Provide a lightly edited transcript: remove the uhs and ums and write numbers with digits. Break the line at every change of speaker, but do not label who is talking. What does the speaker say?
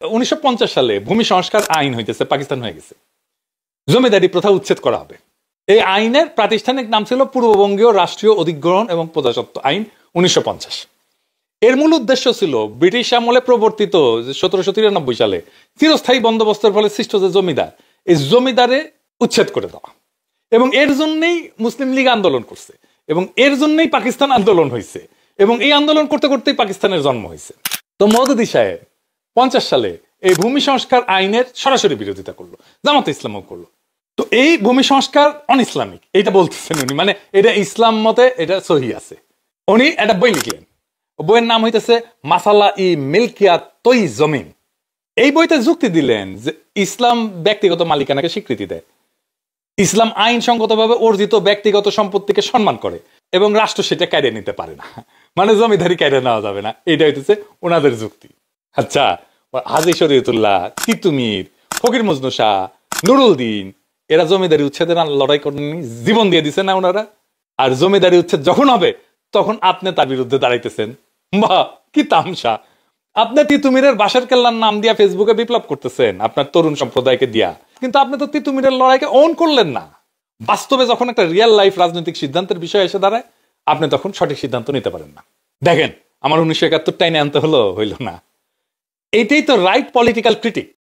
1950 সালে ভূমি সংস্কার আইন হইতেছে, পাকিস্তান হয়ে গেছে, জমিদারি প্রথা উচ্ছেদ করা হবে। এই আইনের প্রাতিষ্ঠানিক নাম ছিল পূর্ববঙ্গীয় রাষ্ট্রীয় অধিগ্রহণ এবং প্রজাস্বত্ব আইন 1950। এর মূল উদ্দেশ্য ছিল ব্রিটিশ আমলে প্রবর্তিত 1793 সালে চিরস্থায়ী বন্দোবস্তের ফলে সৃষ্ট যে জমিদার, এই জমিদারে উচ্ছেদ করে দেওয়া। এবং এর জন্যই মুসলিম লীগ আন্দোলন করছে, এবং এর জন্যই পাকিস্তান আন্দোলন হয়েছে, এবং এই আন্দোলন করতে করতেই পাকিস্তানের জন্ম হয়েছে। তো মওদুদী সাহেব 50 সালে এই ভূমি সংস্কার আইনের সরাসরি বিরোধিতা করলো, জামাতে ইসলামও করলো। তো এই ভূমি সংস্কার অন ইসলামিক এইটা বলতেছেন উনি, মানে এটা ইসলাম মতে এটা সহি আছে। উনি একটা বই লিখলেন, বইয়ের নাম হইতেছে মাসালা ই মিলকিয়াত তৈ জমিন। এই বইতে যুক্তি দিলেন যে ইসলাম ব্যক্তিগত মালিকানাকে স্বীকৃতি দেয়, ইসলাম আইনসঙ্গতভাবে অর্জিত ব্যক্তিগত সম্পত্তিকে সম্মান করে, এবং রাষ্ট্র সেটা কেড়ে নিতে পারে না, মানে জমিদারি কেড়ে নেওয়া যাবে না। এইটা হইতেছে ওনাদের যুক্তি। আচ্ছা, হাজী শরীয়তুল্লাহ, তিতুমির, ফকির মজনু শাহ, নুরুল দিন, এরা জমিদারি উচ্ছেদের লড়াই করেননি, জীবন দিয়ে দিছে না ওনারা? আর জমিদারি উচ্ছেদ যখন হবে তখন আপনি তার বিরুদ্ধে দাঁড়াইতেছেন। বাহ, কি তামসা! আপনি তিতুমিরের বাঁশের কেল্লার নাম দিয়া ফেসবুকে বিপ্লব করতেছেন আপনার তরুণ সম্প্রদায়কে দিয়া, কিন্তু আপনি তো তিতুমিরের লড়াইকে অন করলেন না। বাস্তবে যখন একটা রিয়েল লাইফ রাজনৈতিক সিদ্ধান্তের বিষয় এসে দাঁড়ায়, আপনি তখন সঠিক সিদ্ধান্ত নিতে পারেন না। দেখেন, আমার 1971 টাইনে আনতে হইল না। এইটাই তো রাইট পলিটিক্যাল ক্রিটিক।